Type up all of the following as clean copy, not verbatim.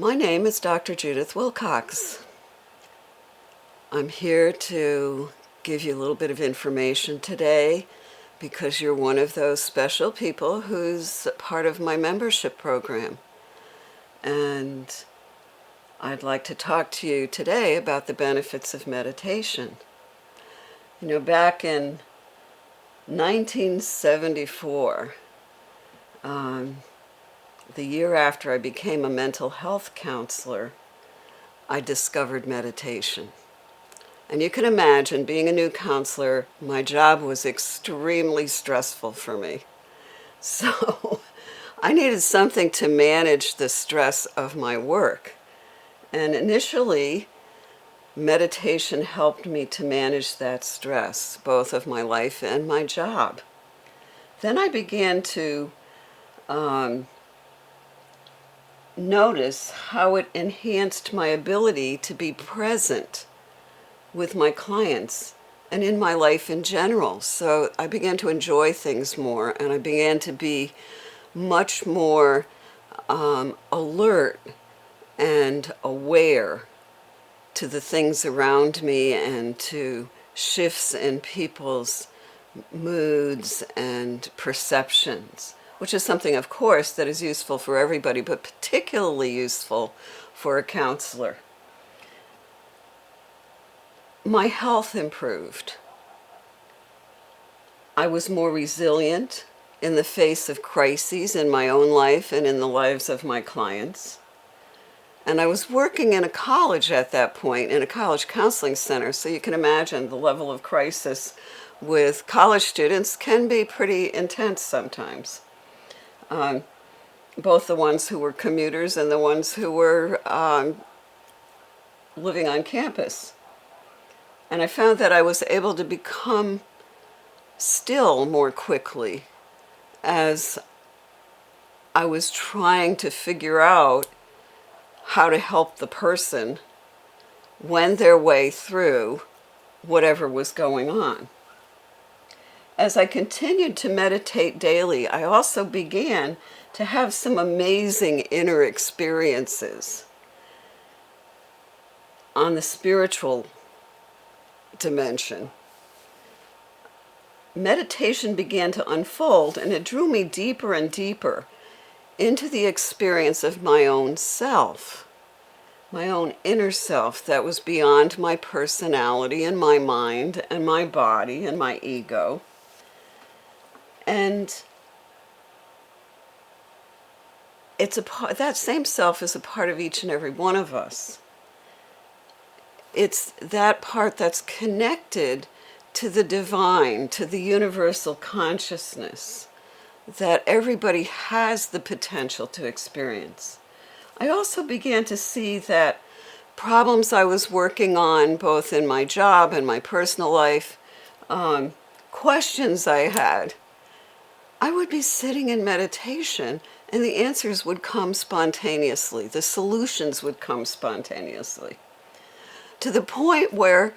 My name is Dr. Judith Wilcox. I'm here to give you a little bit of information today because you're one of those special people who's part of my membership program. And I'd like to talk to you today about the benefits of meditation. You know, back in 1974, the year after I became a mental health counselor, I discovered meditation. And you can imagine, being a new counselor, my job was extremely stressful for me. So I needed something to manage the stress of my work. And initially, meditation helped me to manage that stress, both of my life and my job. Then I began to notice how it enhanced my ability to be present with my clients and in my life in general. So I began to enjoy things more, and I began to be much more alert and aware to the things around me and to shifts in people's moods and perceptions, which is something, of course, that is useful for everybody, but particularly useful for a counselor. My health improved. I was more resilient in the face of crises in my own life and in the lives of my clients. And I was working in a college at that point, in a college counseling center, so you can imagine the level of crisis with college students can be pretty intense sometimes. Both the ones who were commuters and the ones who were living on campus. And I found that I was able to become still more quickly as I was trying to figure out how to help the person wend their way through whatever was going on. As I continued to meditate daily, I also began to have some amazing inner experiences on the spiritual dimension. Meditation began to unfold, and it drew me deeper and deeper into the experience of my own self, my own inner self that was beyond my personality and my mind and my body and my ego. And that same self is a part of each and every one of us. It's that part that's connected to the divine, to the universal consciousness that everybody has the potential to experience. I also began to see that problems I was working on, both in my job and my personal life, questions I had, I would be sitting in meditation and the answers would come spontaneously. The solutions would come spontaneously. To the point where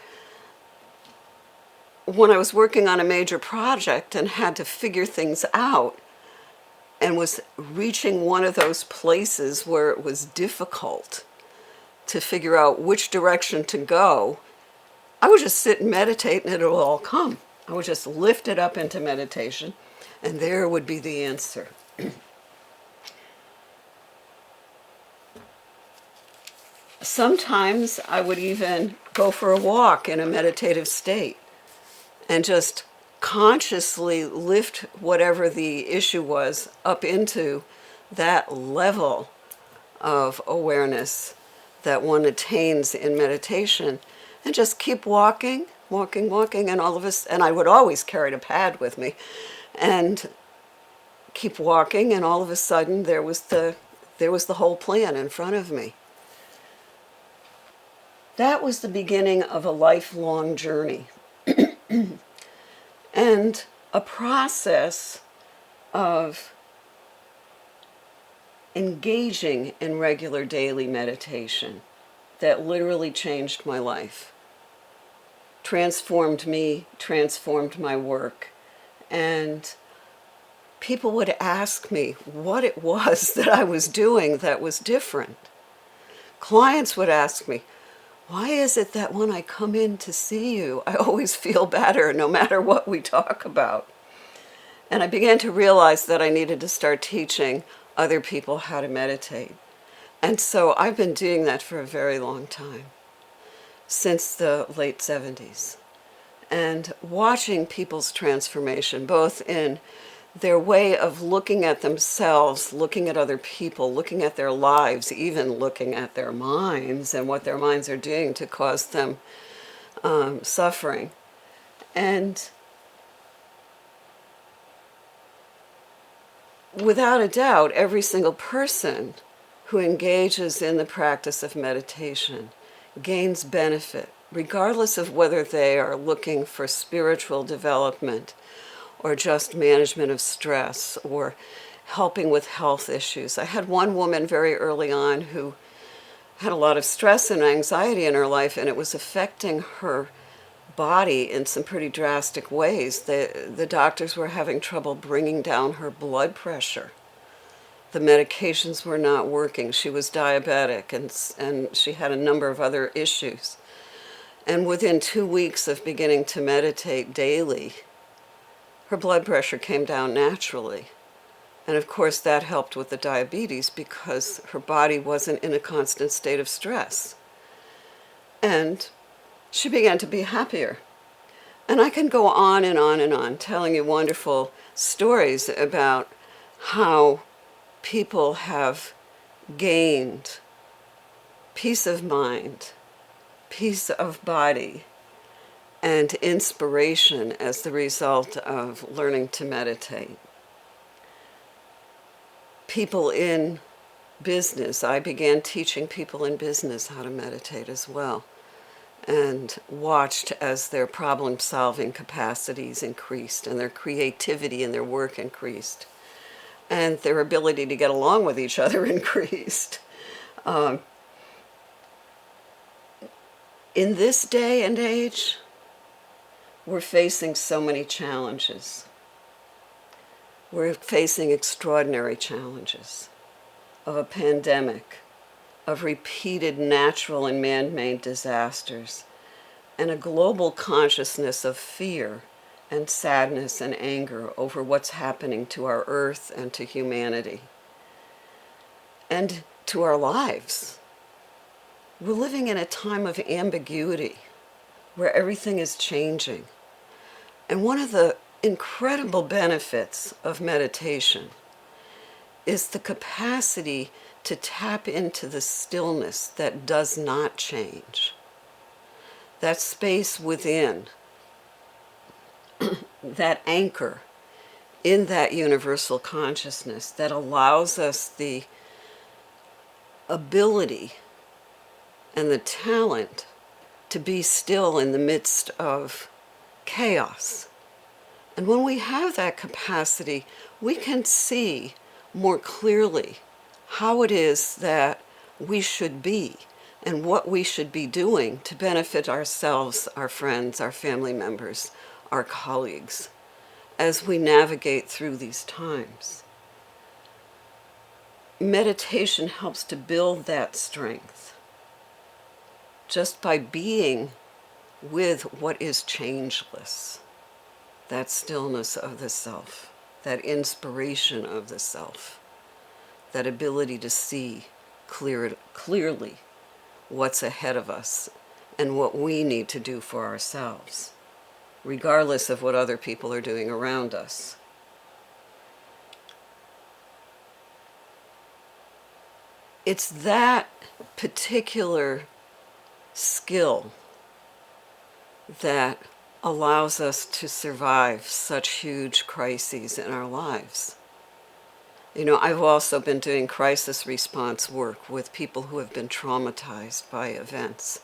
when I was working on a major project and had to figure things out and was reaching one of those places where it was difficult to figure out which direction to go, I would just sit and meditate and it would all come. I would just lift it up into meditation and there would be the answer. Sometimes I would even go for a walk in a meditative state and just consciously lift whatever the issue was up into that level of awareness that one attains in meditation, and just keep walking, and all of us, and I would always carry a pad with me, and keep walking, and all of a sudden there was the whole plan in front of me. That was the beginning of a lifelong journey and a process of engaging in regular daily meditation that literally changed my life, transformed me, transformed my work, and people would ask me what it was that I was doing that was different. Clients would ask me, why is it that when I come in to see you, I always feel better no matter what we talk about? And I began to realize that I needed to start teaching other people how to meditate. And so I've been doing that for a very long time, since the late 70s. And watching people's transformation, both in their way of looking at themselves, looking at other people, looking at their lives, even looking at their minds and what their minds are doing to cause them suffering. And without a doubt, every single person who engages in the practice of meditation gains benefit, regardless of whether they are looking for spiritual development or just management of stress or helping with health issues. I had one woman very early on who had a lot of stress and anxiety in her life, and it was affecting her body in some pretty drastic ways. The doctors were having trouble bringing down her blood pressure. The medications were not working. She was diabetic, and she had a number of other issues. And within 2 weeks of beginning to meditate daily, her blood pressure came down naturally. And of course that helped with the diabetes because her body wasn't in a constant state of stress. And she began to be happier. And I can go on and on and on telling you wonderful stories about how people have gained peace of mind, peace of body, and inspiration as the result of learning to meditate. People in business, I began teaching people in business how to meditate as well, and watched as their problem-solving capacities increased and their creativity in their work increased and their ability to get along with each other increased. In this day and age, we're facing so many challenges. We're facing extraordinary challenges of a pandemic, of repeated natural and man-made disasters, and a global consciousness of fear and sadness and anger over what's happening to our earth and to humanity and to our lives. We're living in a time of ambiguity where everything is changing. And one of the incredible benefits of meditation is the capacity to tap into the stillness that does not change. That space within, that anchor in that universal consciousness that allows us the ability and the talent to be still in the midst of chaos. And when we have that capacity, we can see more clearly how it is that we should be and what we should be doing to benefit ourselves, our friends, our family members, our colleagues, as we navigate through these times. Meditation helps to build that strength just by being with what is changeless, that stillness of the self, that inspiration of the self, that ability to see clearly what's ahead of us and what we need to do for ourselves, regardless of what other people are doing around us. It's that particular skill that allows us to survive such huge crises in our lives. You know, I've also been doing crisis response work with people who have been traumatized by events,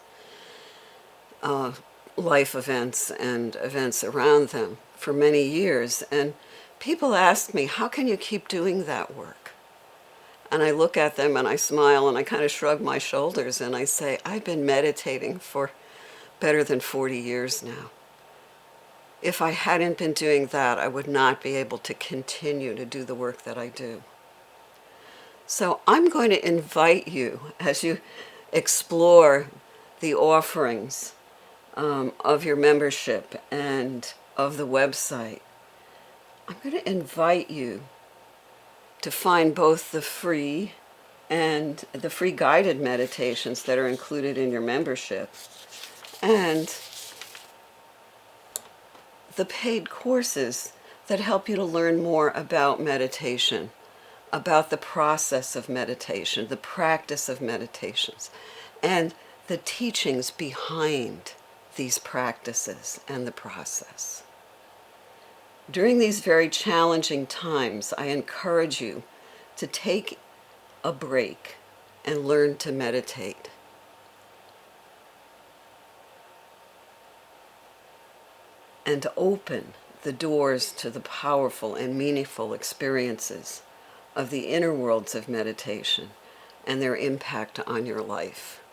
life events and events around them for many years. And people ask me, how can you keep doing that work? And I look at them and I smile and I kind of shrug my shoulders and I say, I've been meditating for better than 40 years now. If I hadn't been doing that, I would not be able to continue to do the work that I do. So I'm going to invite you, as you explore the offerings of your membership and of the website, I'm going to invite you to find both the free and the free guided meditations that are included in your membership and the paid courses that help you to learn more about meditation, about the process of meditation, the practice of meditations, and the teachings behind these practices and the process. During these very challenging times, I encourage you to take a break and learn to meditate. And to open the doors to the powerful and meaningful experiences of the inner worlds of meditation and their impact on your life.